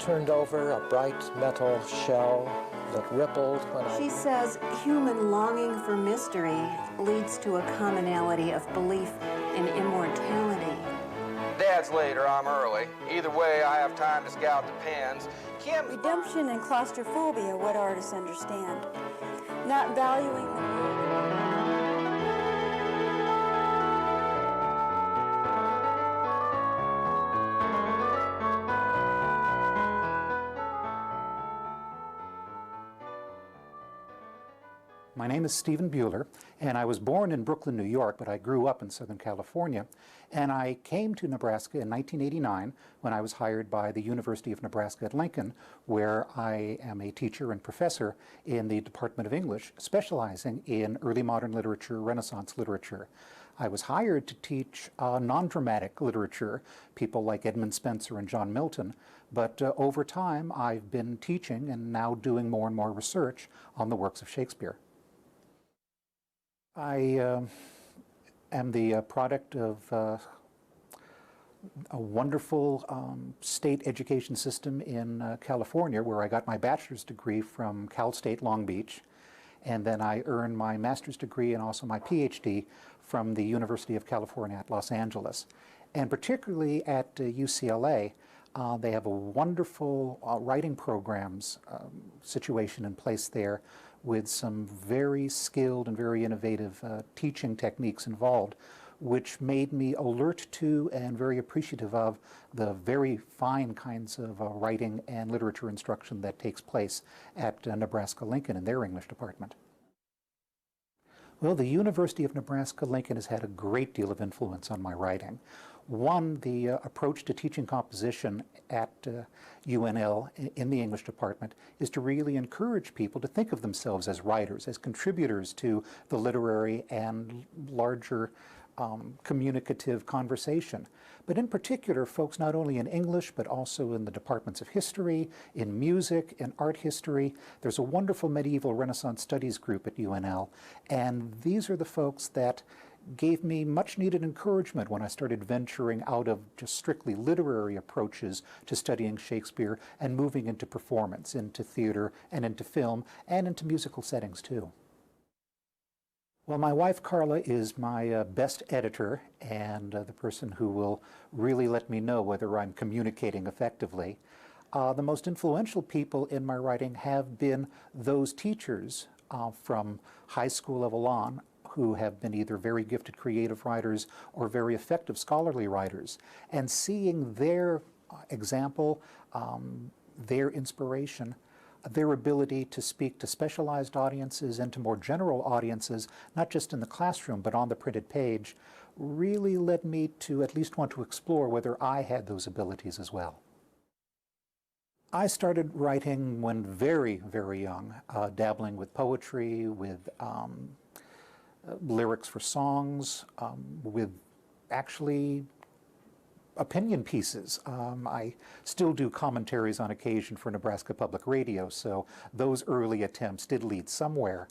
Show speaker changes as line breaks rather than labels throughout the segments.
turned over a bright metal shell that rippled when
She says human longing for mystery leads to a commonality of belief in immortality.
Dad's late or I'm early. Either way, I have time to scout the pens.
Redemption and claustrophobia, what artists understand. Not valuing the
My name is Stephen Buhler, and I was born in Brooklyn, New York, but I grew up in Southern California. And I came to Nebraska in 1989 when I was hired by the University of Nebraska-Lincoln, where I am a teacher and professor in the Department of English, specializing in early modern literature, Renaissance literature. I was hired to teach non-dramatic literature, people like Edmund Spenser and John Milton, but over time I've been teaching and now doing more and more research on the works of Shakespeare. I am the product of a wonderful state education system in California, where I got my bachelor's degree from Cal State Long Beach, and then I earned my master's degree and also my PhD from the University of California at Los Angeles. And particularly at UCLA, they have a wonderful writing programs situation in place there, with some very skilled and very innovative teaching techniques involved, which made me alert to and very appreciative of the very fine kinds of writing and literature instruction that takes place at Nebraska-Lincoln in their English department. Well, the University of Nebraska-Lincoln has had a great deal of influence on my writing. One, the approach to teaching composition at UNL in the English department is to really encourage people to think of themselves as writers, as contributors to the literary and larger communicative conversation. But in particular, folks not only in English, but also in the departments of history, in music, in art history. There's a wonderful medieval Renaissance studies group at UNL, and these are the folks that gave me much needed encouragement when I started venturing out of just strictly literary approaches to studying Shakespeare and moving into performance, into theater, and into film, and into musical settings too. Well, my wife Carla is my best editor and the person who will really let me know whether I'm communicating effectively. The most influential people in my writing have been those teachers from high school level on who have been either very gifted creative writers or very effective scholarly writers. And seeing their example, their inspiration, their ability to speak to specialized audiences and to more general audiences, not just in the classroom but on the printed page, really led me to at least want to explore whether I had those abilities as well. I started writing when very, very young, dabbling with poetry, with lyrics for songs, with actually opinion pieces. I still do commentaries on occasion for Nebraska Public Radio, so those early attempts did lead somewhere.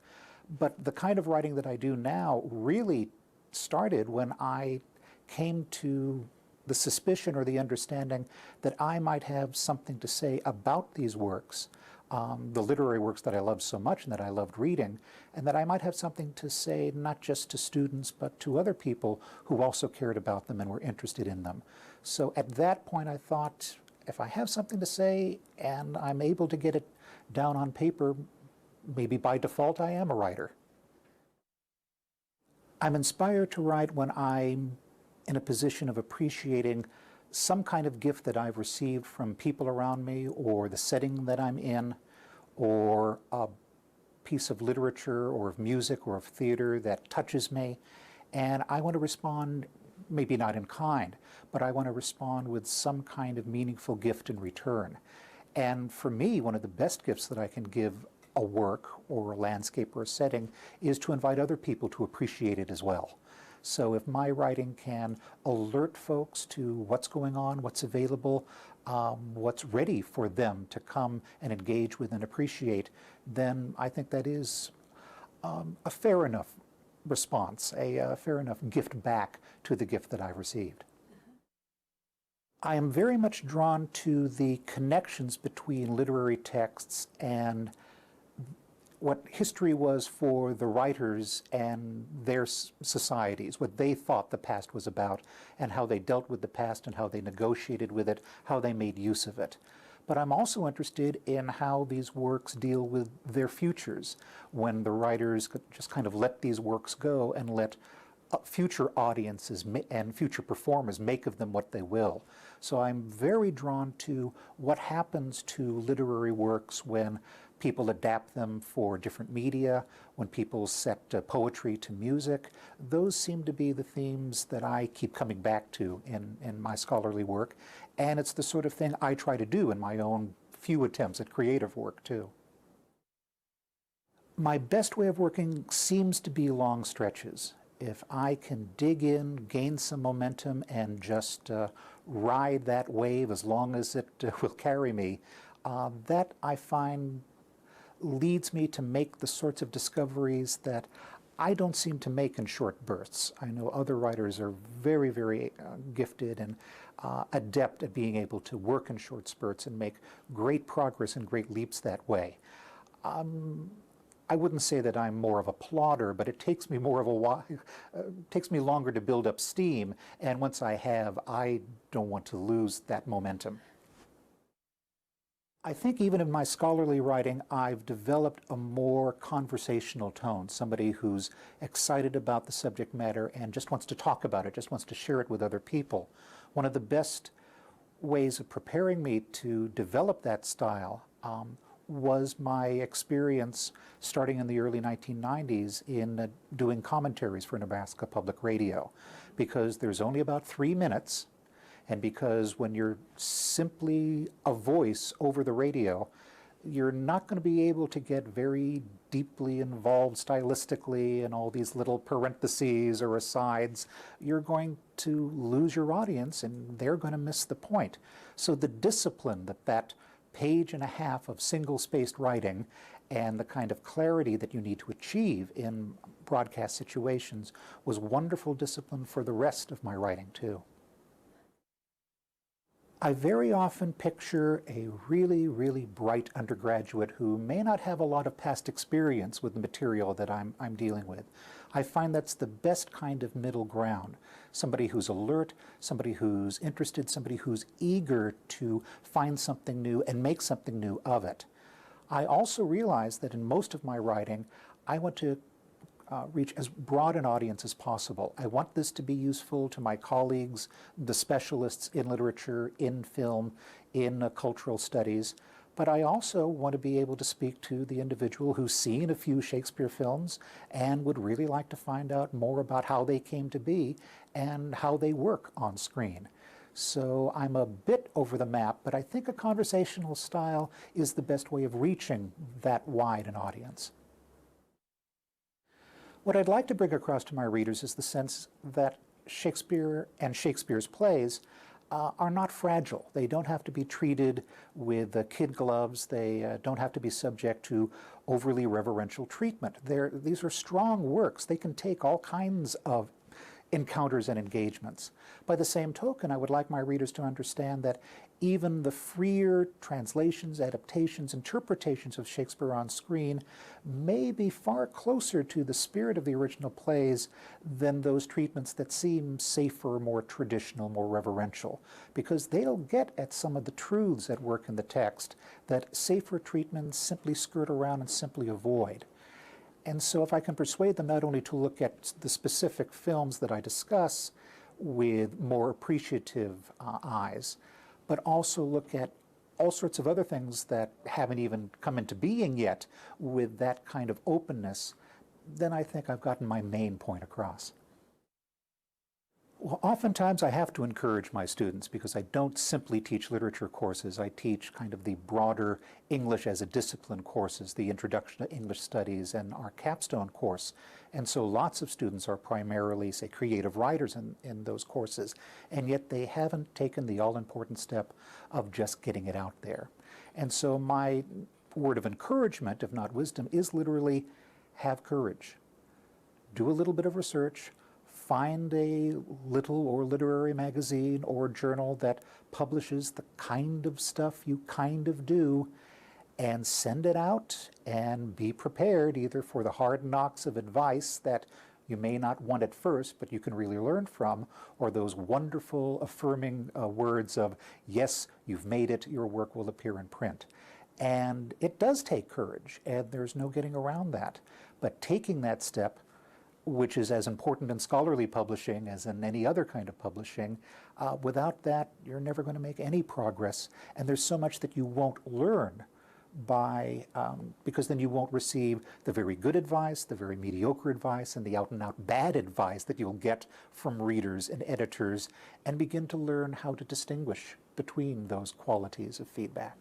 But the kind of writing that I do now really started when I came to the suspicion or the understanding that I might have something to say about these works, the literary works that I loved so much and that I loved reading, and that I might have something to say not just to students but to other people who also cared about them and were interested in them. So at that point I thought, if I have something to say and I'm able to get it down on paper, maybe by default I am a writer. I'm inspired to write when I'm in a position of appreciating some kind of gift that I've received from people around me, or the setting that I'm in, or a piece of literature or of music or of theater that touches me, and I want to respond, maybe not in kind, but I want to respond with some kind of meaningful gift in return. And for me, one of the best gifts that I can give a work or a landscape or a setting is to invite other people to appreciate it as well. So if my writing can alert folks to what's going on, what's available, what's ready for them to come and engage with and appreciate, then I think that is a fair enough response, a fair enough gift back to the gift that I've received. I am very much drawn to the connections between literary texts and what history was for the writers and their societies, what they thought the past was about, and how they dealt with the past and how they negotiated with it, how they made use of it. But I'm also interested in how these works deal with their futures, when the writers just kind of let these works go and let future audiences and future performers make of them what they will. So I'm very drawn to what happens to literary works when people adapt them for different media, when people set poetry to music. Those seem to be the themes that I keep coming back to in my scholarly work, and it's the sort of thing I try to do in my own few attempts at creative work too. My best way of working seems to be long stretches. If I can dig in, gain some momentum, and just ride that wave as long as it will carry me, that I find leads me to make the sorts of discoveries that I don't seem to make in short bursts. I know other writers are very, very gifted and adept at being able to work in short spurts and make great progress and great leaps that way. I wouldn't say that I'm more of a plodder, but it takes me more of a while, takes me longer to build up steam, and once I have, I don't want to lose that momentum. I think even in my scholarly writing, I've developed a more conversational tone, somebody who's excited about the subject matter and just wants to talk about it, just wants to share it with other people. One of the best ways of preparing me to develop that style was my experience starting in the early 1990s in doing commentaries for Nebraska Public Radio, because there's only about 3 minutes, and because when you're simply a voice over the radio, you're not going to be able to get very deeply involved stylistically in all these little parentheses or asides. You're going to lose your audience and they're going to miss the point. So the discipline that page and a half of single-spaced writing and the kind of clarity that you need to achieve in broadcast situations was wonderful discipline for the rest of my writing too. I very often picture a really, really bright undergraduate who may not have a lot of past experience with the material that I'm dealing with. I find that's the best kind of middle ground. Somebody who's alert, somebody who's interested, somebody who's eager to find something new and make something new of it. I also realize that in most of my writing, I want to reach as broad an audience as possible. I want this to be useful to my colleagues, the specialists in literature, in film, in cultural studies, but I also want to be able to speak to the individual who's seen a few Shakespeare films and would really like to find out more about how they came to be and how they work on screen. So I'm a bit over the map, but I think a conversational style is the best way of reaching that wide an audience. What I'd like to bring across to my readers is the sense that Shakespeare and Shakespeare's plays are not fragile. They don't have to be treated with kid gloves. They don't have to be subject to overly reverential treatment. These are strong works. They can take all kinds of encounters and engagements. By the same token, I would like my readers to understand that even the freer translations, adaptations, interpretations of Shakespeare on screen may be far closer to the spirit of the original plays than those treatments that seem safer, more traditional, more reverential, because they'll get at some of the truths at work in the text that safer treatments simply skirt around and simply avoid. And so if I can persuade them not only to look at the specific films that I discuss with more appreciative eyes, but also look at all sorts of other things that haven't even come into being yet with that kind of openness, then I think I've gotten my main point across. Well, oftentimes I have to encourage my students because I don't simply teach literature courses. I teach kind of the broader English as a discipline courses, the Introduction to English Studies and our capstone course. And so lots of students are primarily, say, creative writers in those courses, and yet they haven't taken the all-important step of just getting it out there. And so my word of encouragement, if not wisdom, is literally have courage. Do a little bit of research. find a little or literary magazine or journal that publishes the kind of stuff you kind of do, and send it out and be prepared either for the hard knocks of advice that you may not want at first, but you can really learn from, or those wonderful affirming words of, yes, you've made it, your work will appear in print. And it does take courage, and there's no getting around that. But taking that step, which is as important in scholarly publishing as in any other kind of publishing, without that, you're never going to make any progress. And there's so much that you won't learn because then you won't receive the very good advice, the very mediocre advice, and the out-and-out bad advice that you'll get from readers and editors, and begin to learn how to distinguish between those qualities of feedback.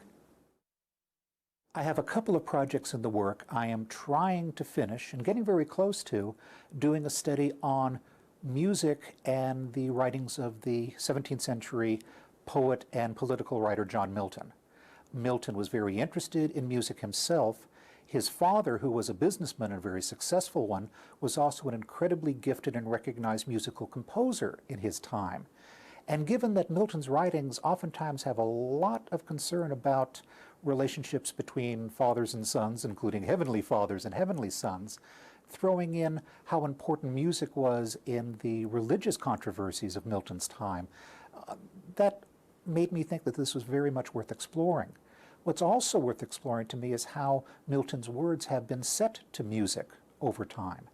I have a couple of projects in the work. I am trying to finish, and getting very close to, doing a study on music and the writings of the 17th century poet and political writer John Milton. Milton was very interested in music himself. His father, who was a businessman and a very successful one, was also an incredibly gifted and recognized musical composer in his time. And given that Milton's writings oftentimes have a lot of concern about relationships between fathers and sons, including heavenly fathers and heavenly sons, throwing in how important music was in the religious controversies of Milton's time, that made me think that this was very much worth exploring. What's also worth exploring to me is how Milton's words have been set to music over time.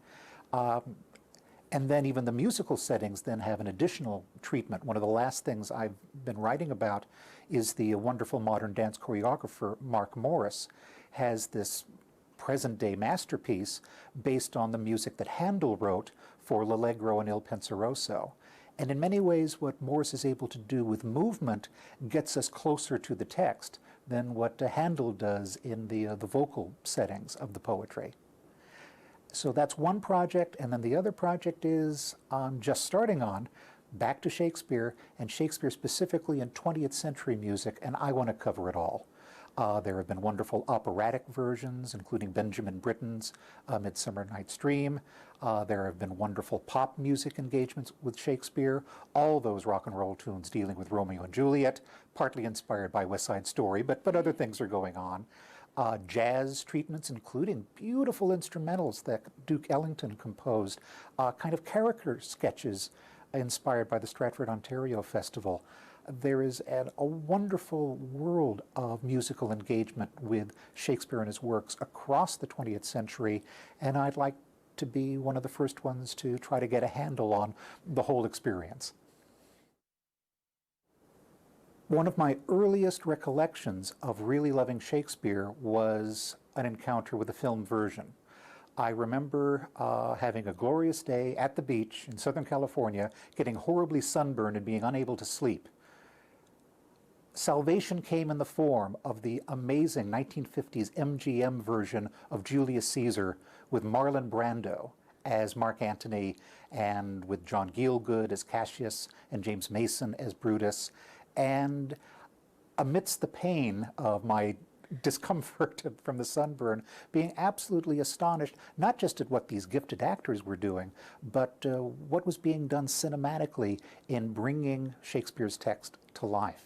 And then even the musical settings then have an additional treatment. One of the last things I've been writing about is the wonderful modern dance choreographer Mark Morris has this present-day masterpiece based on the music that Handel wrote for L'Allegro and Il Penseroso. And in many ways, what Morris is able to do with movement gets us closer to the text than what Handel does in the vocal settings of the poetry. So that's one project, and then the other project is just starting on, back to Shakespeare, and Shakespeare specifically in 20th century music, and I want to cover it all. There have been wonderful operatic versions, including Benjamin Britten's Midsummer Night's Dream. There have been wonderful pop music engagements with Shakespeare, all those rock and roll tunes dealing with Romeo and Juliet, partly inspired by West Side Story, but other things are going on. Jazz treatments, including beautiful instrumentals that Duke Ellington composed, kind of character sketches inspired by the Stratford, Ontario Festival. There is a wonderful world of musical engagement with Shakespeare and his works across the 20th century, and I'd like to be one of the first ones to try to get a handle on the whole experience. One of my earliest recollections of really loving Shakespeare was an encounter with the film version. I remember having a glorious day at the beach in Southern California, getting horribly sunburned and being unable to sleep. Salvation came in the form of the amazing 1950s MGM version of Julius Caesar with Marlon Brando as Mark Antony and with John Gielgud as Cassius and James Mason as Brutus. And amidst the pain of my discomfort from the sunburn, being absolutely astonished, not just at what these gifted actors were doing, but what was being done cinematically in bringing Shakespeare's text to life.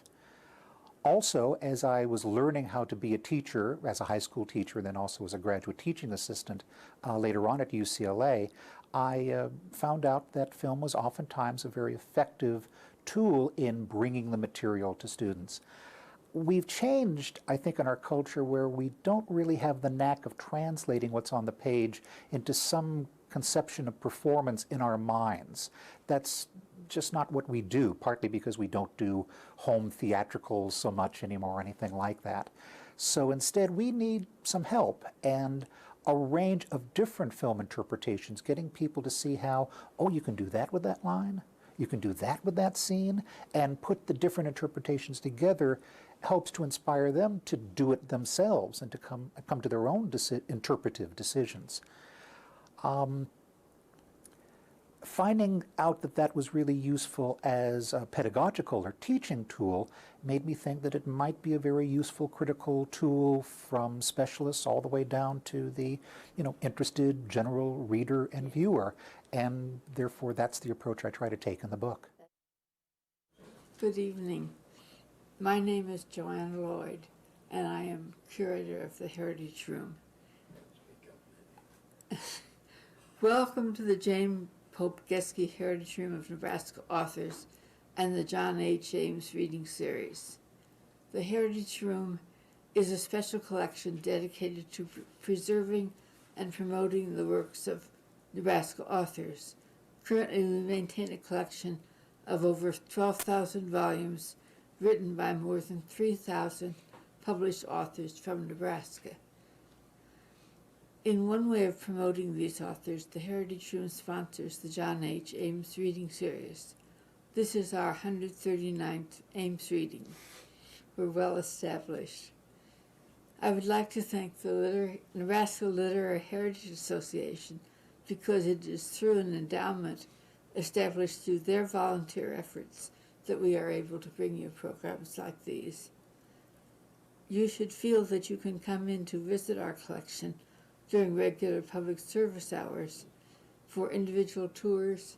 Also, as I was learning how to be a teacher, as a high school teacher, and then also as a graduate teaching assistant later on at UCLA, I found out that film was oftentimes a very effective tool in bringing the material to students. We've changed, I think, in our culture where we don't really have the knack of translating what's on the page into some conception of performance in our minds. That's just not what we do, partly because we don't do home theatricals so much anymore or anything like that. So instead, we need some help and a range of different film interpretations, getting people to see how, oh, you can do that with that line, you can do that with that scene, and put the different interpretations together helps to inspire them to do it themselves and to come to their own interpretive decisions. Finding out that that was really useful as a pedagogical or teaching tool made me think that it might be a very useful critical tool from specialists all the way down to the interested general reader and viewer. and therefore that's the approach I try to take in the book.
Good evening. My name is Joanna Lloyd, and I am curator of the Heritage Room. Welcome to the Jane Pope Geske Heritage Room of Nebraska Authors and the John H. Ames Reading Series. The Heritage Room is a special collection dedicated to preserving and promoting the works of Nebraska authors. Currently, we maintain a collection of over 12,000 volumes written by more than 3,000 published authors from Nebraska. In one way of promoting these authors, the Heritage Room sponsors the John H. Ames Reading Series. This is our 139th Ames reading. We're well established. I would like to thank the Nebraska Literary Heritage Association because it is through an endowment established through their volunteer efforts that we are able to bring you programs like these. You should feel that you can come in to visit our collection during regular public service hours for individual tours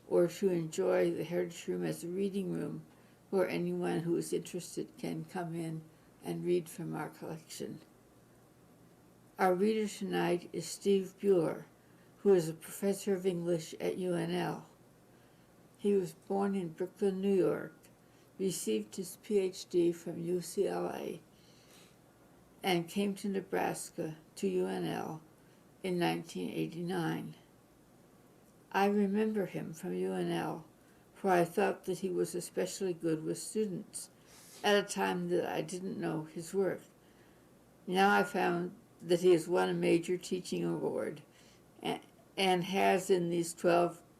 or to enjoy the Heritage Room as a reading room where anyone who is interested can come in and read from our collection. Our reader tonight is Steve Buhler, who is a professor of English at UNL. He was born in Brooklyn, New York, received his PhD from UCLA, and came to Nebraska to UNL in 1989. I remember him from UNL, for I thought that he was especially good with students at a time that I didn't know his work. Now I found that he has won a major teaching award and has in these 10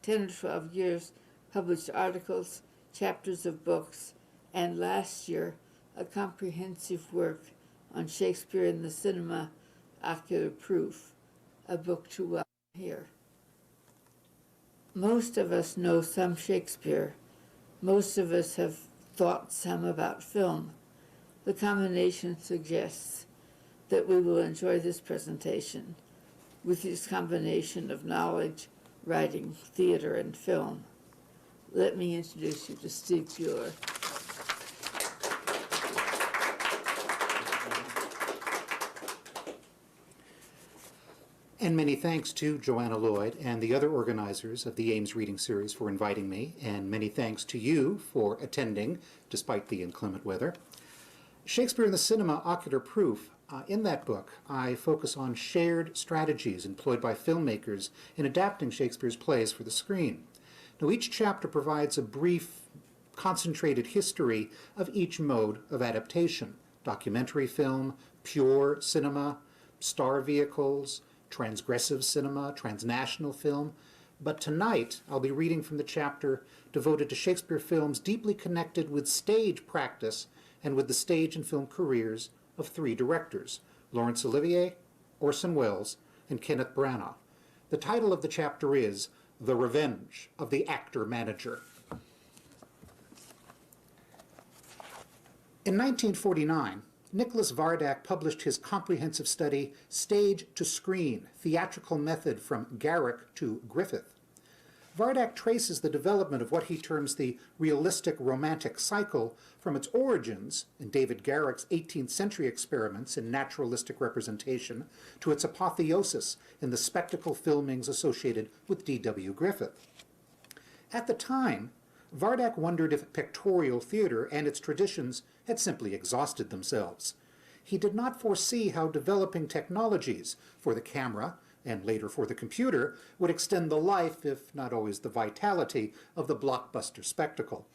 or 12 years published articles, chapters of books, and last year a comprehensive work on Shakespeare in the cinema, Ocular Proof, a book to welcome here. Most of us know some Shakespeare. Most of us have thought some about film. The combination suggests that we will enjoy this presentation with this combination of knowledge, writing, theater, and film. Let me introduce you to Steve Buhler.
And many thanks to Joanna Lloyd and the other organizers of the Ames Reading Series for inviting me, and many thanks to you for attending despite the inclement weather. Shakespeare in the Cinema, Ocular Proof. In that book, I focus on shared strategies employed by filmmakers in adapting Shakespeare's plays for the screen. Now, each chapter provides a brief, concentrated history of each mode of adaptation: documentary film, pure cinema, star vehicles, transgressive cinema, transnational film. But tonight, I'll be reading from the chapter devoted to Shakespeare films deeply connected with stage practice and with the stage and film careers of three directors: Laurence Olivier, Orson Welles, and Kenneth Branagh. The title of the chapter is The Revenge of the Actor-Manager. In 1949, Nicholas Vardak published his comprehensive study, Stage to Screen, Theatrical Method from Garrick to Griffith. Vardak traces the development of what he terms the realistic romantic cycle from its origins in David Garrick's 18th century experiments in naturalistic representation to its apotheosis in the spectacle filmings associated with D.W. Griffith. At the time, Vardak wondered if pictorial theater and its traditions had simply exhausted themselves. He did not foresee how developing technologies for the camera and later for the computer would extend the life, if not always the vitality, of the blockbuster spectacle.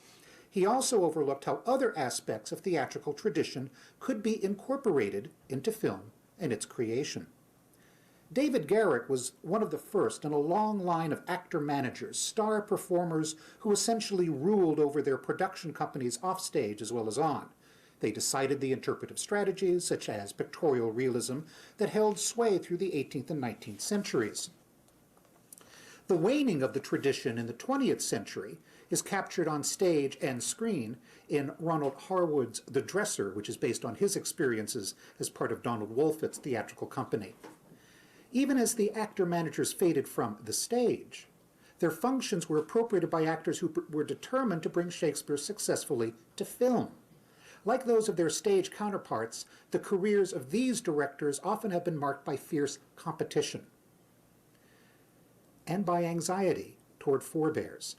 He also overlooked how other aspects of theatrical tradition could be incorporated into film and its creation. David Garrick was one of the first in a long line of actor-managers, star performers who essentially ruled over their production companies offstage as well as on. They decided the interpretive strategies, such as pictorial realism, that held sway through the 18th and 19th centuries. The waning of the tradition in the 20th century is captured on stage and screen in Ronald Harwood's The Dresser, which is based on his experiences as part of Donald Wolfett's theatrical company. Even as the actor-managers faded from the stage, Their functions were appropriated by actors who were determined to bring Shakespeare successfully to film. Like those of their stage counterparts, the careers of these directors often have been marked by fierce competition and by anxiety toward forebears.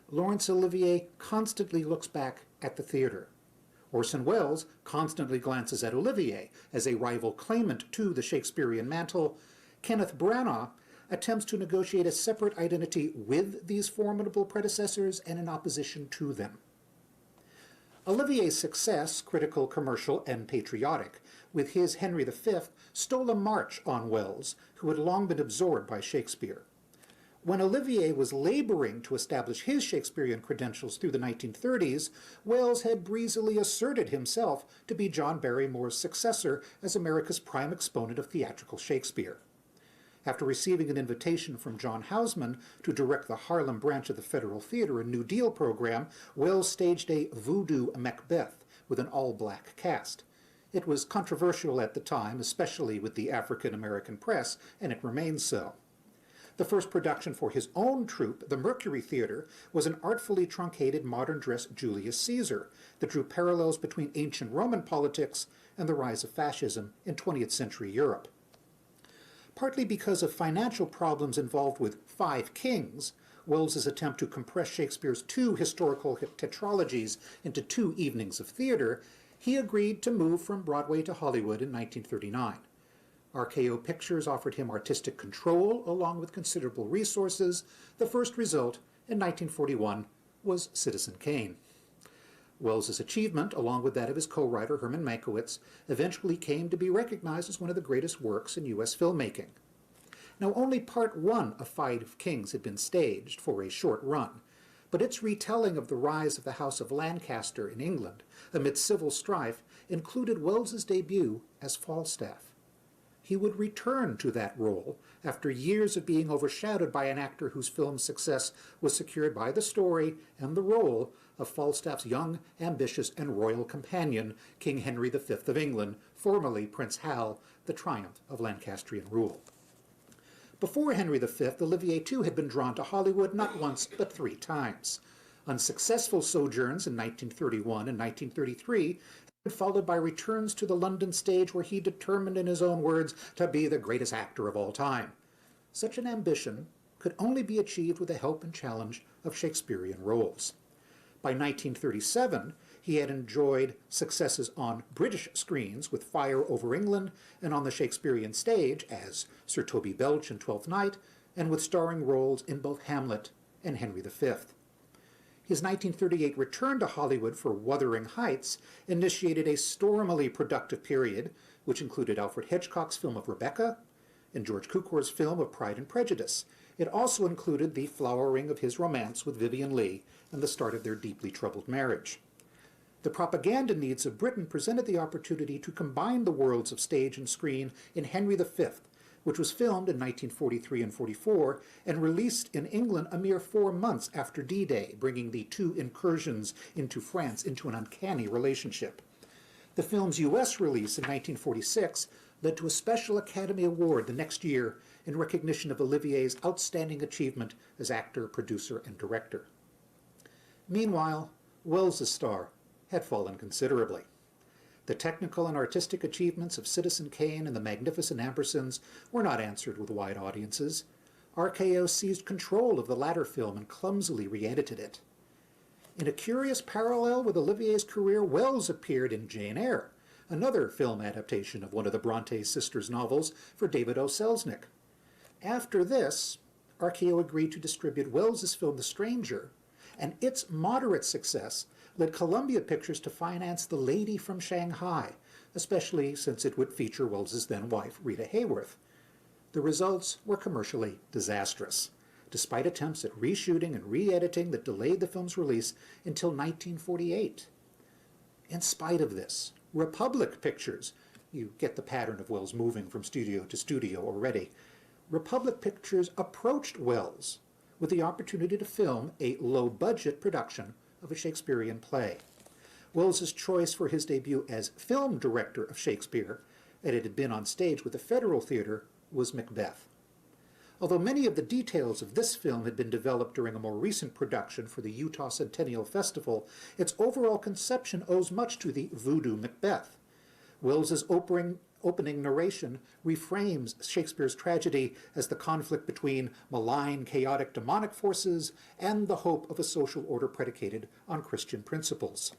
Laurence Olivier constantly looks back at the theater. Orson Welles constantly glances at Olivier as a rival claimant to the Shakespearean mantle. Kenneth Branagh attempts to negotiate a separate identity with these formidable predecessors and in opposition to them. Olivier's success, critical, commercial, and patriotic, with his Henry V, stole a march on Welles, who had long been absorbed by Shakespeare. When Olivier was laboring to establish his Shakespearean credentials through the 1930s, Welles had breezily asserted himself to be John Barrymore's successor as America's prime exponent of theatrical Shakespeare. After receiving an invitation from John Houseman to direct the Harlem branch of the Federal Theater, a New Deal program, Welles staged a voodoo Macbeth with an all-black cast. It was controversial at the time, especially with the African-American press, and it remains so. The first production for his own troupe, the Mercury Theater, was an artfully truncated modern-dress Julius Caesar that drew parallels between ancient Roman politics and the rise of fascism in 20th century Europe. Partly because of financial problems involved with Five Kings, Welles's attempt to compress Shakespeare's two historical tetralogies into 2 evenings of theater, he agreed to move from Broadway to Hollywood in 1939. RKO Pictures offered him artistic control along with considerable resources. The first result, in 1941, was Citizen Kane. Welles's achievement, along with that of his co-writer Herman Mankiewicz, eventually came to be recognized as one of the greatest works in U.S. filmmaking. Now, only part 1 of Five Kings had been staged for a short run, but its retelling of the rise of the House of Lancaster in England amid civil strife included Welles's debut as Falstaff. He would return to that role after years of being overshadowed by an actor whose film success was secured by the story and the role of Falstaff's young, ambitious, and royal companion, King Henry V of England, formerly Prince Hal, the triumph of Lancastrian rule. Before Henry V, Olivier too had been drawn to Hollywood not once but 3 times. Unsuccessful sojourns in 1931 and 1933 followed by returns to the London stage where he determined, in his own words, to be the greatest actor of all time. Such an ambition could only be achieved with the help and challenge of Shakespearean roles. By 1937, he had enjoyed successes on British screens with Fire Over England and on the Shakespearean stage as Sir Toby Belch in Twelfth Night, and with starring roles in both Hamlet and Henry V. His 1938 return to Hollywood for Wuthering Heights initiated a stormily productive period, which included Alfred Hitchcock's film of Rebecca and George Cukor's film of Pride and Prejudice. It also included the flowering of his romance with Vivien Leigh and the start of their deeply troubled marriage. The propaganda needs of Britain presented the opportunity to combine the worlds of stage and screen in Henry V, which was filmed in 1943 and 44 and released in England a mere 4 months after D-Day, bringing the 2 incursions into France into an uncanny relationship. The film's U.S. release in 1946 led to a special Academy Award the next year in recognition of Olivier's outstanding achievement as actor, producer, and director. Meanwhile, Welles's star had fallen considerably. The technical and artistic achievements of Citizen Kane and the Magnificent Ambersons were not answered with wide audiences. RKO seized control of the latter film and clumsily re-edited it. In a curious parallel with Olivier's career, Welles appeared in Jane Eyre, another film adaptation of one of the Bronte sisters' novels for David O. Selznick. After this, RKO agreed to distribute Welles's film The Stranger, and its moderate success led Columbia Pictures to finance The Lady from Shanghai, especially since it would feature Welles's then-wife, Rita Hayworth. The results were commercially disastrous, despite attempts at reshooting and re-editing that delayed the film's release until 1948. In spite of this, Republic Pictures, you get the pattern of Welles moving from studio to studio already, Republic Pictures approached Welles with the opportunity to film a low-budget production of a Shakespearean play. Welles's choice for his debut as film director of Shakespeare, and it had been on stage with the Federal Theater, was Macbeth. Although many of the details of this film had been developed during a more recent production for the Utah Centennial Festival, its overall conception owes much to the voodoo Macbeth. Wells's opening narration reframes Shakespeare's tragedy as the conflict between malign, chaotic, demonic forces and the hope of a social order predicated on Christian principles.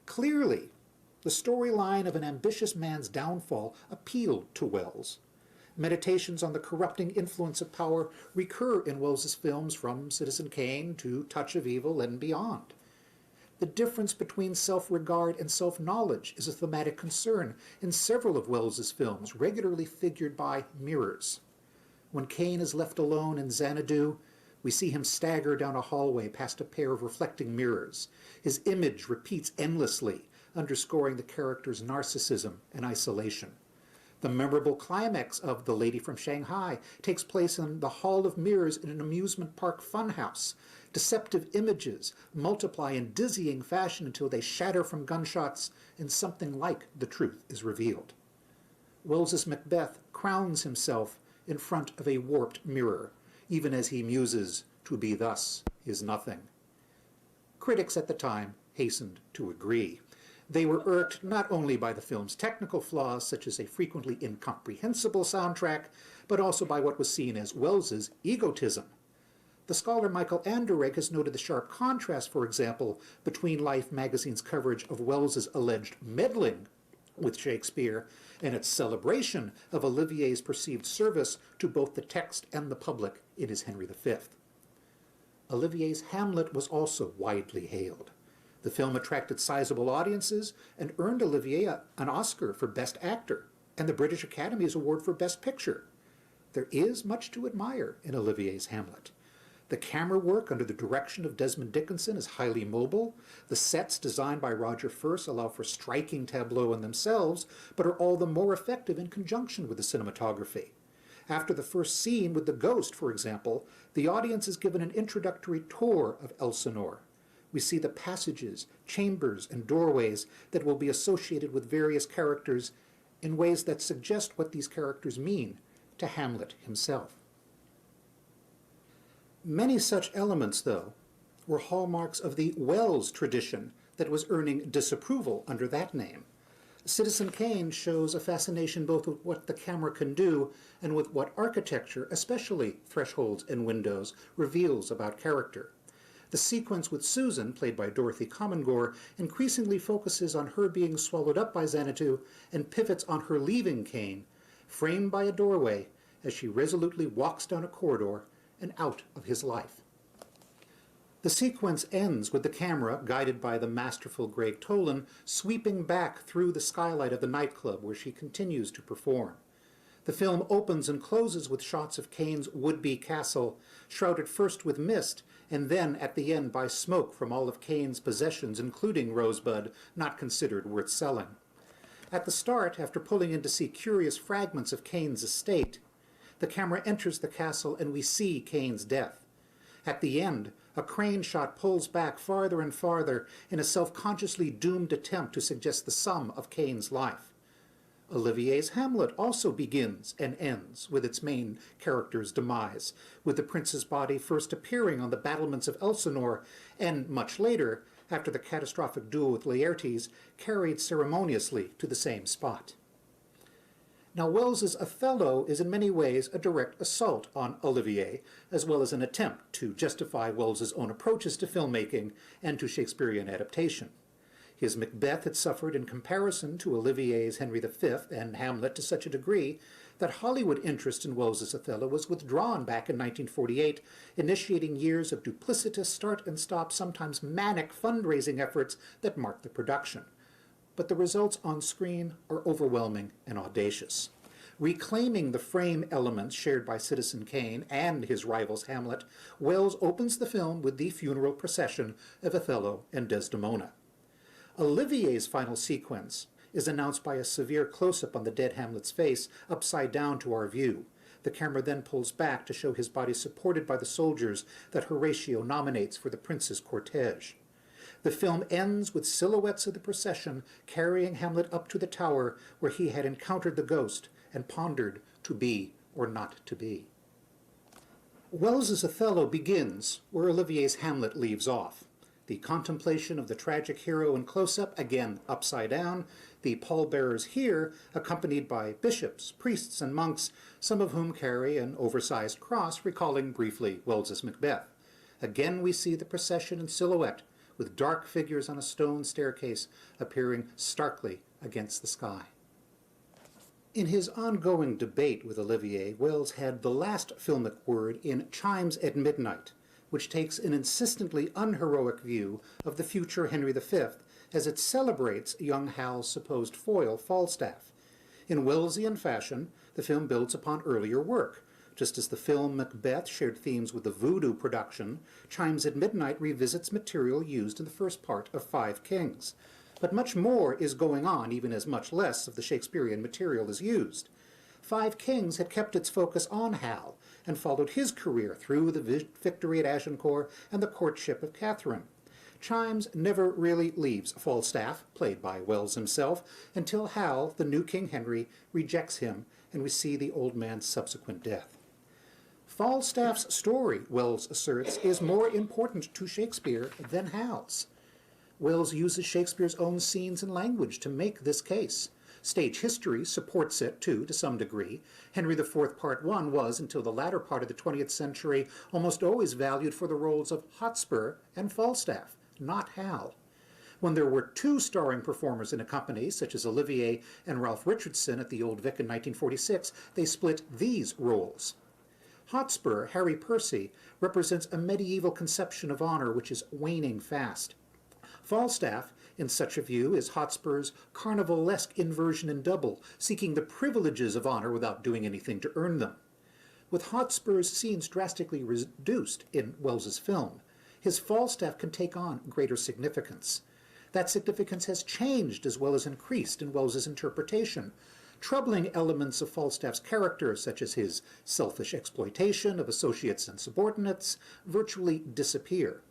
Clearly, the storyline of an ambitious man's downfall appealed to Wells. Meditations on the corrupting influence of power recur in Wells's films from Citizen Kane to Touch of Evil and beyond. The difference between self-regard and self-knowledge is a thematic concern in several of Wells's films, regularly figured by mirrors. When Kane is left alone in Xanadu, we see him stagger down a hallway past a pair of reflecting mirrors. His image repeats endlessly, underscoring the character's narcissism and isolation. The memorable climax of The Lady from Shanghai takes place in the Hall of Mirrors in an amusement park funhouse. Deceptive images multiply in dizzying fashion until they shatter from gunshots and something like the truth is revealed. Wells's Macbeth crowns himself in front of a warped mirror, even as he muses, "To be thus is nothing." Critics at the time hastened to agree. They were irked not only by the film's technical flaws, such as a frequently incomprehensible soundtrack, but also by what was seen as Wells's egotism. The scholar Michael Anderegg has noted the sharp contrast, for example, between Life magazine's coverage of Wells's alleged meddling with Shakespeare and its celebration of Olivier's perceived service to both the text and the public in his Henry V. Oliviers Hamlet was also widely hailed. The film attracted sizable audiences and earned Olivier an Oscar for Best Actor and the British Academy's Award for Best Picture. There is much to admire in Oliviers Hamlet. The camera work under the direction of Desmond Dickinson is highly mobile. The sets designed by Roger Firth allow for striking tableau in themselves, but are all the more effective in conjunction with the cinematography. After the first scene with the ghost, for example, the audience is given an introductory tour of Elsinore. We see the passages, chambers, and doorways that will be associated with various characters in ways that suggest what these characters mean to Hamlet himself. Many such elements, though, were hallmarks of the Wells tradition that was earning disapproval under that name. Citizen Kane shows a fascination both with what the camera can do and with what architecture, especially thresholds and windows, reveals about character. The sequence with Susan, played by Dorothy Commongore, increasingly focuses on her being swallowed up by Xanadu and pivots on her leaving Kane, framed by a doorway as she resolutely walks down a corridor and out of his life. The sequence ends with the camera, guided by the masterful Greg Tolan, sweeping back through the skylight of the nightclub where she continues to perform. The film opens and closes with shots of Kane's would-be castle, shrouded first with mist and then at the end by smoke from all of Kane's possessions, including Rosebud, not considered worth selling. At the start, after pulling in to see curious fragments of Kane's estate, the camera enters the castle and we see Kane's death. At the end, a crane shot pulls back farther and farther in a self-consciously doomed attempt to suggest the sum of Kane's life. Oliviers Hamlet also begins and ends with its main character's demise, with the prince's body first appearing on the battlements of Elsinore and, much later, after the catastrophic duel with Laertes, carried ceremoniously to the same spot. Now, Wells's Othello is in many ways a direct assault on Olivier, as well as an attempt to justify Wells's own approaches to filmmaking and to Shakespearean adaptation. His Macbeth had suffered in comparison to Olivier's Henry V and Hamlet to such a degree that Hollywood interest in Wells's Othello was withdrawn back in 1948, initiating years of duplicitous start-and-stop, sometimes manic fundraising efforts that marked the production. But the results on screen are overwhelming and audacious. Reclaiming the frame elements shared by Citizen Kane and his rival's Hamlet, Wells opens the film with the funeral procession of Othello and Desdemona. Olivier's final sequence is announced by a severe close-up on the dead Hamlet's face, upside down to our view. The camera then pulls back to show his body supported by the soldiers that Horatio nominates for the prince's cortege. The film ends with silhouettes of the procession carrying Hamlet up to the tower where he had encountered the ghost and pondered to be or not to be. Wells's Othello begins where Oliviers Hamlet leaves off. The contemplation of the tragic hero in close-up, again upside down, the pallbearers here accompanied by bishops, priests, and monks, some of whom carry an oversized cross, recalling briefly Wells's Macbeth. Again we see the procession in silhouette, with dark figures on a stone staircase appearing starkly against the sky. In his ongoing debate with Olivier, Wells had the last filmic word in Chimes at Midnight, which takes an insistently unheroic view of the future Henry V as it celebrates young Hal's supposed foil, Falstaff. In Wellesian fashion, the film builds upon earlier work. Just as the film Macbeth shared themes with the Voodoo production, Chimes at Midnight revisits material used in the first part of Five Kings. But much more is going on, even as much less of the Shakespearean material is used. Five Kings had kept its focus on Hal and followed his career through the victory at Agincourt and the courtship of Catherine. Chimes never really leaves Falstaff, played by Wells himself, until Hal, the new King Henry, rejects him, and we see the old man's subsequent death. Falstaff's story, Wells asserts, is more important to Shakespeare than Hal's. Wells uses Shakespeare's own scenes and language to make this case. Stage history supports it, too, to some degree. Henry IV Part I was, until the latter part of the 20th century, almost always valued for the roles of Hotspur and Falstaff, not Hal. When there were two starring performers in a company, such as Olivier and Ralph Richardson at the Old Vic in 1946, they split these roles. Hotspur, Harry Percy, represents a medieval conception of honor which is waning fast. Falstaff, in such a view, is Hotspur's carnivalesque inversion in double, seeking the privileges of honor without doing anything to earn them. With Hotspur's scenes drastically reduced in Wells's film, his Falstaff can take on greater significance. That significance has changed as well as increased in Wells's interpretation. Troubling elements of Falstaff's character, such as his selfish exploitation of associates and subordinates, virtually disappear.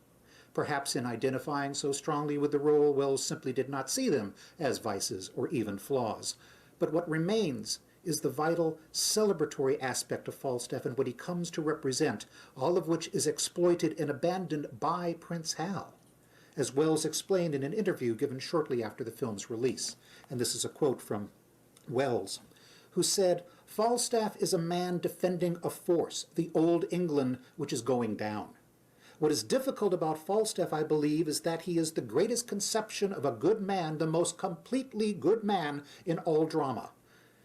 Perhaps in identifying so strongly with the role, Wells simply did not see them as vices or even flaws. But what remains is the vital celebratory aspect of Falstaff and what he comes to represent, all of which is exploited and abandoned by Prince Hal, as Wells explained in an interview given shortly after the film's release. And this is a quote from Wells, who said, "Falstaff is a man defending a force, the old England, which is going down. What is difficult about Falstaff, I believe, is that he is the greatest conception of a good man, the most completely good man in all drama.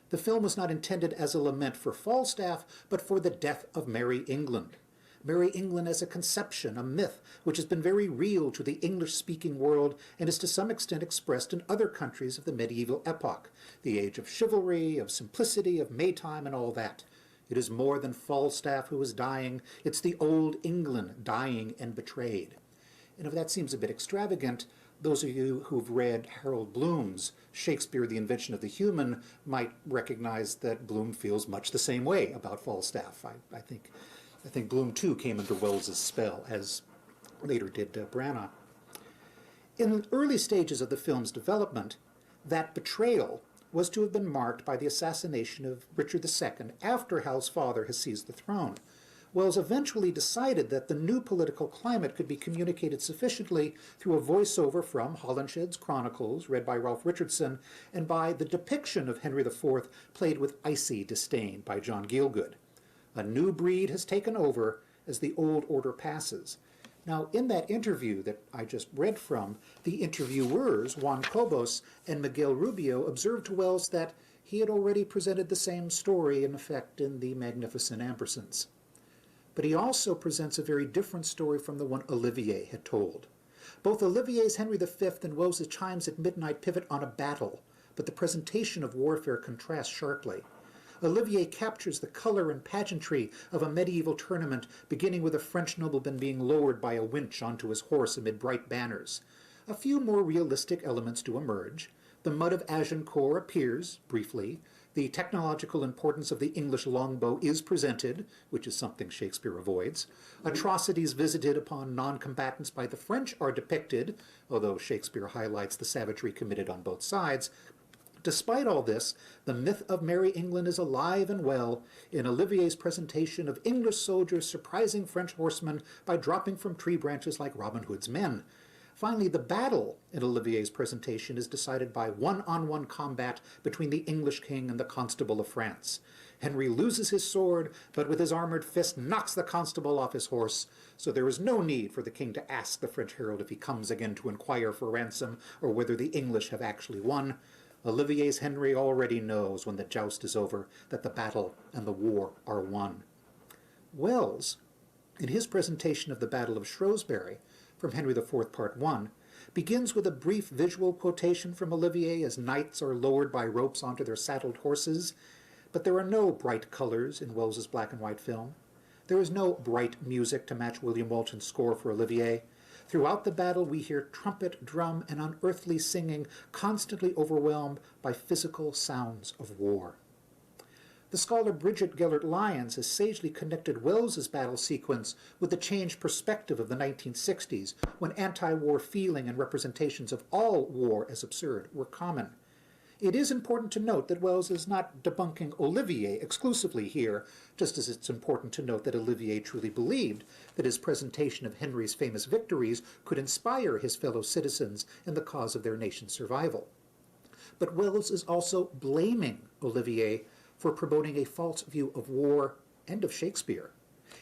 The film was not intended as a lament for Falstaff, but for the death of Merry England. Merry England as a conception, a myth, which has been very real to the English-speaking world and is to some extent expressed in other countries of the medieval epoch, the age of chivalry, of simplicity, of Maytime, and all that. It is more than Falstaff who is dying. It's the old England dying and betrayed." And if that seems a bit extravagant, those of you who've read Harold Bloom's Shakespeare, The Invention of the Human, might recognize that Bloom feels much the same way about Falstaff. I think Bloom, too, came under Wells's spell, as later did Branagh. In the early stages of the film's development, that betrayal was to have been marked by the assassination of Richard II after Hal's father has seized the throne. Wells eventually decided that the new political climate could be communicated sufficiently through a voiceover from Holinshed's Chronicles, read by Ralph Richardson, and by the depiction of Henry IV, played with icy disdain by John Gielgud. A new breed has taken over as the old order passes. Now, in that interview that I just read from, the interviewers, Juan Cobos and Miguel Rubio, observed to Wells that he had already presented the same story, in effect, in The Magnificent Ambersons. But he also presents a very different story from the one Olivier had told. Both Olivier's Henry V and Wells's Chimes at Midnight pivot on a battle, but the presentation of warfare contrasts sharply. Olivier captures the color and pageantry of a medieval tournament, beginning with a French nobleman being lowered by a winch onto his horse amid bright banners. A few more realistic elements do emerge. The mud of Agincourt appears, briefly. The technological importance of the English longbow is presented, which is something Shakespeare avoids. Atrocities visited upon non-combatants by the French are depicted, although Shakespeare highlights the savagery committed on both sides. despite all this, the myth of Merry England is alive and well in Olivier's presentation of English soldiers surprising French horsemen by dropping from tree branches like Robin Hood's men. Finally, the battle in Olivier's presentation is decided by one-on-one combat between the English king and the Constable of France. Henry loses his sword, but with his armored fist knocks the constable off his horse, so there is no need for the king to ask the French herald if he comes again to inquire for ransom or whether the English have actually won. Olivier's Henry already knows when the joust is over that the battle and the war are won. Wells, in his presentation of the Battle of Shrewsbury, from Henry IV, Part 1, begins with a brief visual quotation from Olivier as knights are lowered by ropes onto their saddled horses, but there are no bright colors in Wells's black and white film. There is no bright music to match William Walton's score for Olivier. Throughout the battle we hear trumpet, drum, and unearthly singing, constantly overwhelmed by physical sounds of war. The scholar Bridget Gellert-Lyons has sagely connected Wells's battle sequence with the changed perspective of the 1960s, when anti-war feeling and representations of all war as absurd were common. It is important to note that Wells is not debunking Olivier exclusively here, just as it's important to note that Olivier truly believed that his presentation of Henry's famous victories could inspire his fellow citizens in the cause of their nation's survival. But Wells is also blaming Olivier for promoting a false view of war and of Shakespeare.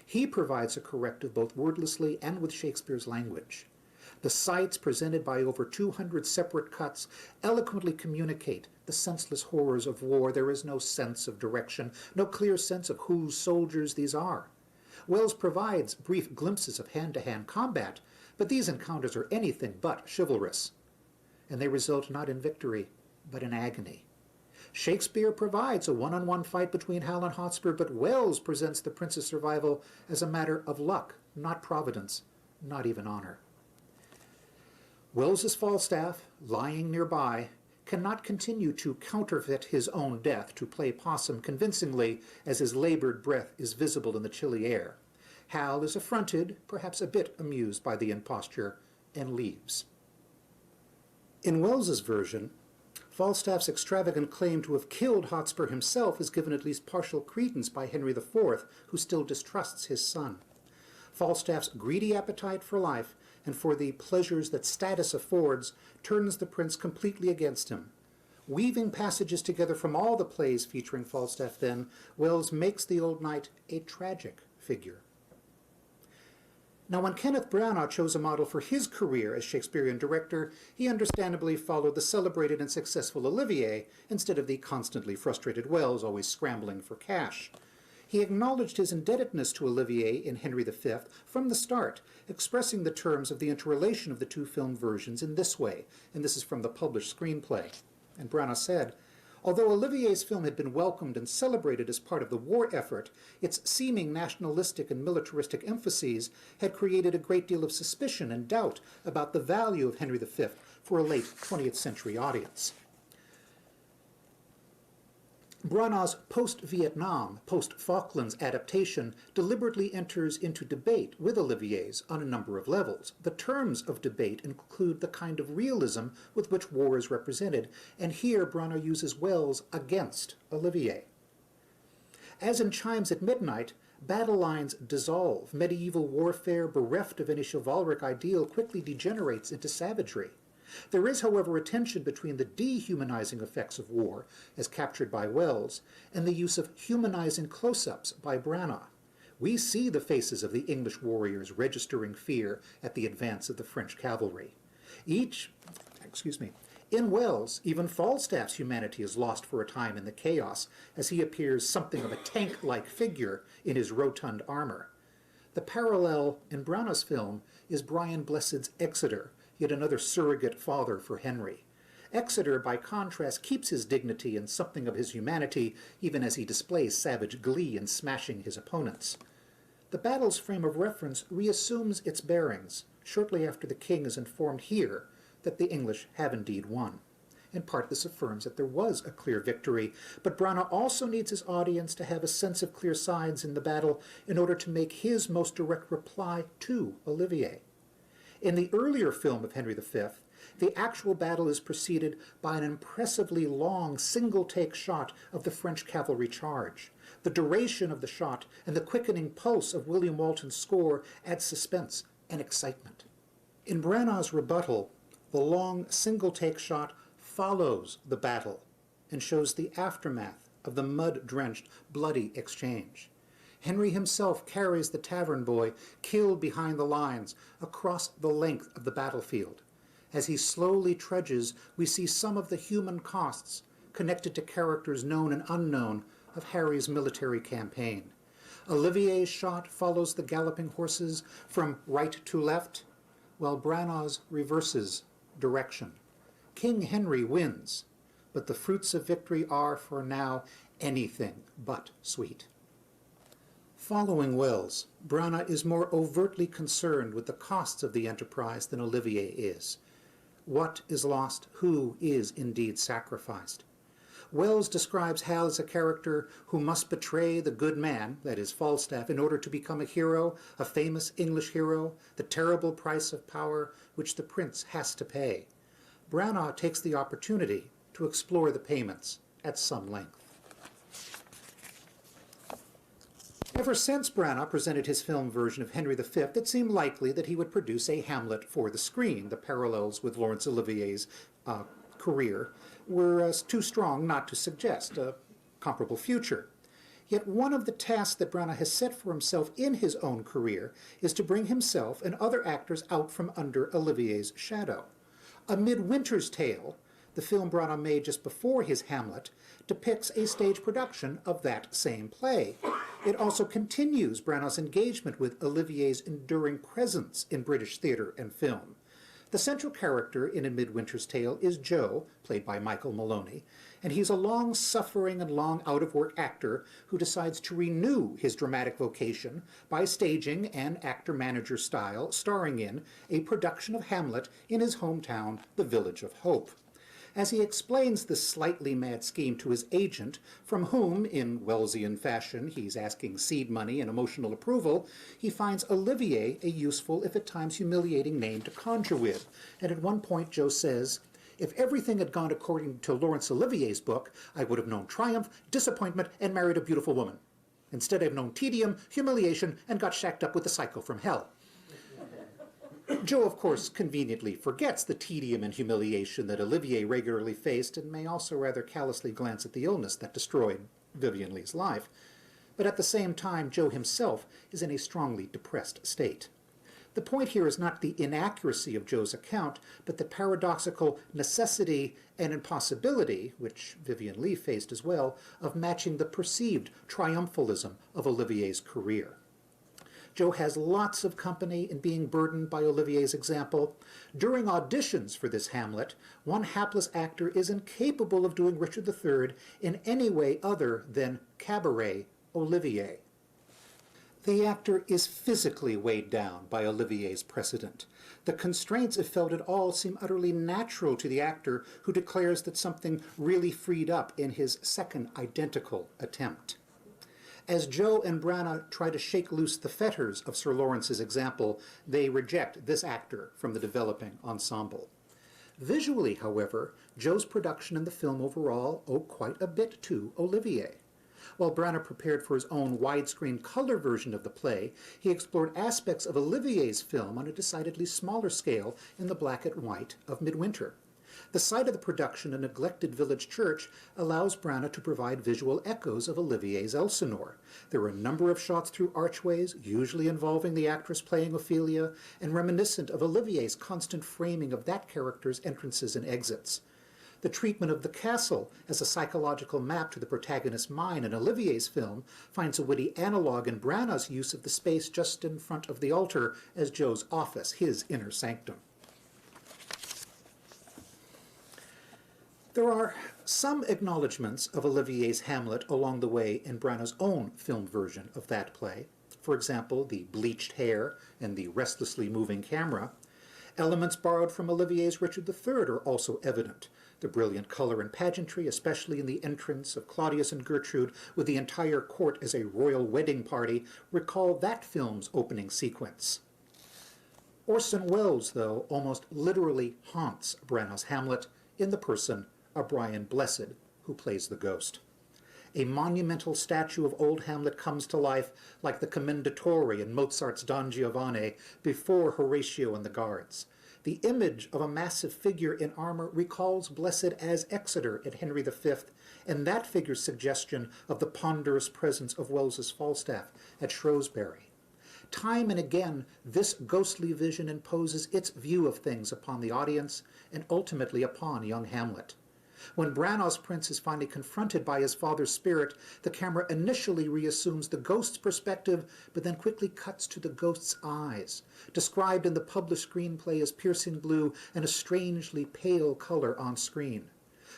He provides a corrective both wordlessly and with Shakespeare's language. The sights presented by over 200 separate cuts eloquently communicate the senseless horrors of war. There is no sense of direction, no clear sense of whose soldiers these are. Wells provides brief glimpses of hand-to-hand combat, but these encounters are anything but chivalrous, and they result not in victory, but in agony. Shakespeare provides a one-on-one fight between Hal and Hotspur, but Wells presents the prince's survival as a matter of luck, not providence, not even honor. Wells's Falstaff, lying nearby, cannot continue to counterfeit his own death to play possum convincingly as his labored breath is visible in the chilly air. Hal is affronted, perhaps a bit amused by the imposture, and leaves. In Wells's version, Falstaff's extravagant claim to have killed Hotspur himself is given at least partial credence by Henry IV, who still distrusts his son. Falstaff's greedy appetite for life and for the pleasures that status affords turns the prince completely against him. Weaving passages together from all the plays featuring Falstaff then, Wells makes the old knight a tragic figure. Now, when Kenneth Branagh chose a model for his career as Shakespearean director, he understandably followed the celebrated and successful Olivier instead of the constantly frustrated Wells, always scrambling for cash. He acknowledged his indebtedness to Olivier in Henry V from the start, expressing the terms of the interrelation of the two film versions in this way, and this is from the published screenplay. And Branagh said, "Although Olivier's film had been welcomed and celebrated as part of the war effort, its seeming nationalistic and militaristic emphases had created a great deal of suspicion and doubt about the value of Henry V for a late 20th century audience." Branagh's post-Vietnam, post-Falklands adaptation deliberately enters into debate with Olivier's on a number of levels. The terms of debate include the kind of realism with which war is represented, and here Branagh uses Wells against Olivier. As in Chimes at Midnight, battle lines dissolve. Medieval warfare, bereft of any chivalric ideal, quickly degenerates into savagery. There is, however, a tension between the dehumanizing effects of war, as captured by Wells, and the use of humanizing close-ups by Branagh. We see the faces of the English warriors registering fear at the advance of the French cavalry. In Wells, even Falstaff's humanity is lost for a time in the chaos, as he appears something of a tank-like figure in his rotund armor. The parallel in Branagh's film is Brian Blessed's Exeter, yet another surrogate father for Henry. Exeter, by contrast, keeps his dignity and something of his humanity, even as he displays savage glee in smashing his opponents. The battle's frame of reference reassumes its bearings, shortly after the king is informed here that the English have indeed won. In part, this affirms that there was a clear victory, but Branagh also needs his audience to have a sense of clear sides in the battle in order to make his most direct reply to Olivier. In the earlier film of Henry V, The actual battle is preceded by an impressively long single-take shot of the French cavalry charge. The duration of the shot and the quickening pulse of William Walton's score add suspense and excitement. In Branagh's rebuttal, the long single-take shot follows the battle and shows the aftermath of the mud-drenched, bloody exchange. Henry himself carries the tavern boy, killed behind the lines, across the length of the battlefield. As he slowly trudges, we see some of the human costs connected to characters known and unknown of Harry's military campaign. Olivier's shot follows the galloping horses from right to left, while Branagh's reverses direction. King Henry wins, but the fruits of victory are, for now, anything but sweet. Following Wells, Branagh is more overtly concerned with the costs of the enterprise than Olivier is. What is lost? Who is indeed sacrificed? Wells describes Hal as a character who must betray the good man, that is Falstaff, in order to become a hero, a famous English hero, the terrible price of power which the prince has to pay. Branagh takes the opportunity to explore the payments at some length. Ever since Branagh presented his film version of Henry V, it seemed likely that he would produce a Hamlet for the screen. The parallels with Laurence Olivier's career were too strong not to suggest a comparable future. Yet one of the tasks that Branagh has set for himself in his own career is to bring himself and other actors out from under Olivier's shadow. A Midwinters Tale, the film Branagh made just before his Hamlet, depicts a stage production of that same play. It also continues Branagh's engagement with Olivier's enduring presence in British theatre and film. The central character in A Midwinter's Tale is Joe, played by Michael Maloney, and he's a long-suffering and long out-of-work actor who decides to renew his dramatic vocation by staging an actor-manager style, starring in a production of Hamlet in his hometown, the Village of Hope. As he explains this slightly mad scheme to his agent, from whom, in Wellesian fashion, he's asking seed money and emotional approval, he finds Olivier a useful, if at times humiliating, name to conjure with. And at one point, Joe says, "If everything had gone according to Laurence Olivier's book, I would have known triumph, disappointment, and married a beautiful woman. Instead, I've known tedium, humiliation, and got shacked up with the psycho from hell." Joe, of course, conveniently forgets the tedium and humiliation that Olivier regularly faced, and may also rather callously glance at the illness that destroyed Vivien Leigh's life. But at the same time, Joe himself is in a strongly depressed state. The point here is not the inaccuracy of Joe's account, but the paradoxical necessity and impossibility, which Vivien Leigh faced as well, of matching the perceived triumphalism of Olivier's career. Joe has lots of company in being burdened by Olivier's example. During auditions for this Hamlet, one hapless actor is incapable of doing Richard III in any way other than cabaret Olivier. The actor is physically weighed down by Olivier's precedent. The constraints, if felt at all, seem utterly natural to the actor, who declares that something really freed up in his second identical attempt. As Joe and Branagh try to shake loose the fetters of Sir Lawrence's example, they reject this actor from the developing ensemble. Visually, however, Joe's production in the film overall owe quite a bit to Olivier. While Branagh prepared for his own widescreen color version of the play, he explored aspects of Olivier's film on a decidedly smaller scale in the black and white of Midwinter. The site of the production, a neglected village church, allows Branagh to provide visual echoes of Olivier's Elsinore. There are a number of shots through archways, usually involving the actress playing Ophelia, and reminiscent of Olivier's constant framing of that character's entrances and exits. The treatment of the castle as a psychological map to the protagonist's mind in Olivier's film finds a witty analog in Branagh's use of the space just in front of the altar as Joe's office, his inner sanctum. There are some acknowledgments of Olivier's Hamlet along the way in Branagh's own film version of that play. For example, the bleached hair and the restlessly moving camera. Elements borrowed from Olivier's Richard III are also evident. The brilliant color and pageantry, especially in the entrance of Claudius and Gertrude with the entire court as a royal wedding party, recall that film's opening sequence. Orson Welles, though, almost literally haunts Branagh's Hamlet in the person of Brian Blessed, who plays the ghost. A monumental statue of old Hamlet comes to life like the Commendatore in Mozart's Don Giovanni before Horatio and the guards. The image of a massive figure in armor recalls Blessed as Exeter at Henry V, and that figure's suggestion of the ponderous presence of Welles's Falstaff at Shrewsbury. Time and again, this ghostly vision imposes its view of things upon the audience and ultimately upon young Hamlet. When Branagh's prince is finally confronted by his father's spirit, the camera initially reassumes the ghost's perspective, but then quickly cuts to the ghost's eyes, described in the published screenplay as piercing blue and a strangely pale color on screen.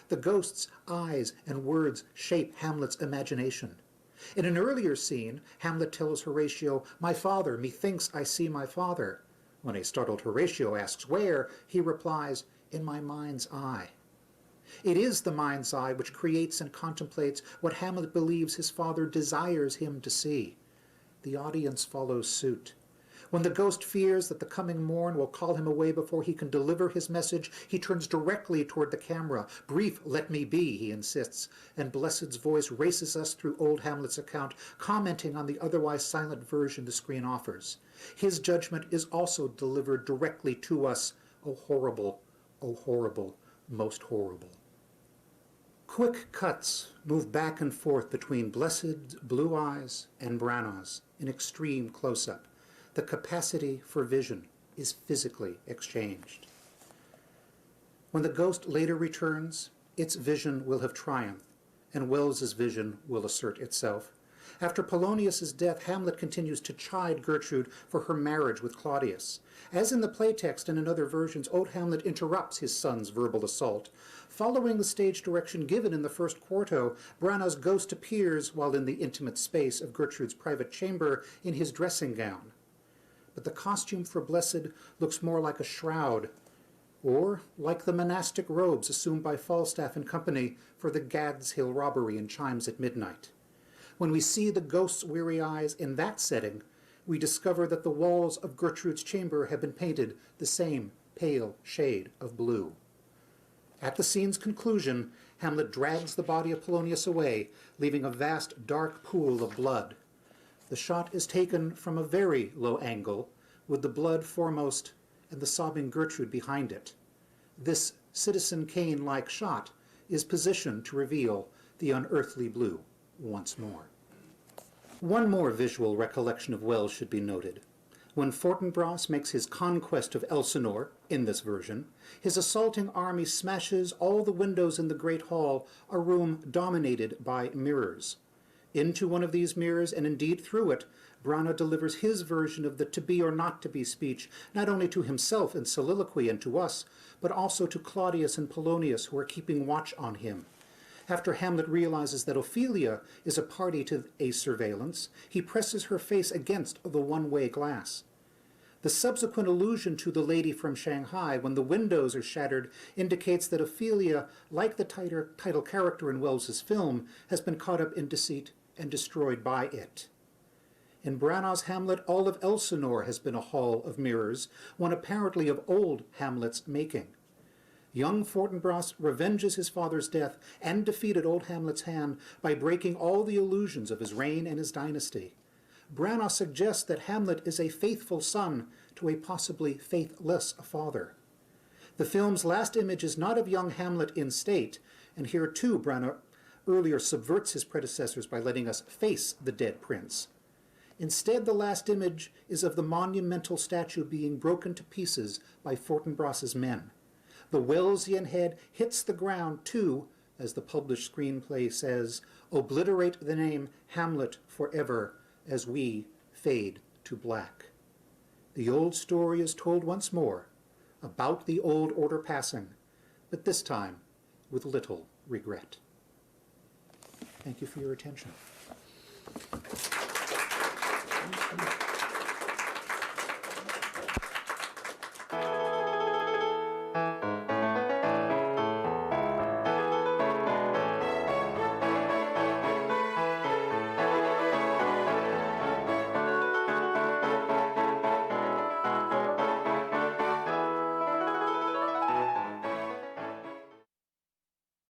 The ghost's eyes and words shape Hamlet's imagination. In an earlier scene, Hamlet tells Horatio, "My father, methinks I see my father." When a startled Horatio asks where, he replies, "In my mind's eye." It is the mind's eye which creates and contemplates what Hamlet believes his father desires him to see. The audience follows suit. When the ghost fears that the coming morn will call him away before he can deliver his message, he turns directly toward the camera. "Brief let me be," he insists, and Blessed's voice races us through old Hamlet's account, commenting on the otherwise silent version the screen offers. His judgment is also delivered directly to us. Oh horrible, most horrible. Quick cuts move back and forth between Blessed's blue eyes and Branagh's in extreme close-up. The capacity for vision is physically exchanged. When the ghost later returns, its vision will have triumphed, and Welles's vision will assert itself. After Polonius's death, Hamlet continues to chide Gertrude for her marriage with Claudius. As in the playtext and in other versions, old Hamlet interrupts his son's verbal assault. Following the stage direction given in the first quarto, Branagh's ghost appears while in the intimate space of Gertrude's private chamber in his dressing gown. But the costume for Blessed looks more like a shroud, or like the monastic robes assumed by Falstaff and company for the Gad's Hill robbery in Chimes at Midnight. When we see the ghost's weary eyes in that setting, we discover that the walls of Gertrude's chamber have been painted the same pale shade of blue. At the scene's conclusion, Hamlet drags the body of Polonius away, leaving a vast dark pool of blood. The shot is taken from a very low angle, with the blood foremost and the sobbing Gertrude behind it. This Citizen Kane-like shot is positioned to reveal the unearthly blue once more. One more visual recollection of Wells should be noted. When Fortinbras makes his conquest of Elsinore, in this version, his assaulting army smashes all the windows in the great hall, a room dominated by mirrors. Into one of these mirrors, and indeed through it, Branagh delivers his version of the to-be or not-to-be speech, not only to himself in soliloquy and to us, but also to Claudius and Polonius, who are keeping watch on him. After Hamlet realizes that Ophelia is a party to a surveillance, he presses her face against the one-way glass. The subsequent allusion to the lady from Shanghai, when the windows are shattered, indicates that Ophelia, like the title character in Welles's film, has been caught up in deceit and destroyed by it. In Branagh's Hamlet, all of Elsinore has been a hall of mirrors, one apparently of old Hamlet's making. Young Fortinbras revenges his father's death and defeated old Hamlet's hand by breaking all the illusions of his reign and his dynasty. Branagh suggests that Hamlet is a faithful son to a possibly faithless father. The film's last image is not of young Hamlet in state, and here too Branagh earlier subverts his predecessors by letting us face the dead prince. Instead, the last image is of the monumental statue being broken to pieces by Fortinbras's men. The Wellesian head hits the ground to, as the published screenplay says, obliterate the name Hamlet forever as we fade to black. The old story is told once more about the old order passing, but this time with little regret. Thank you for your attention.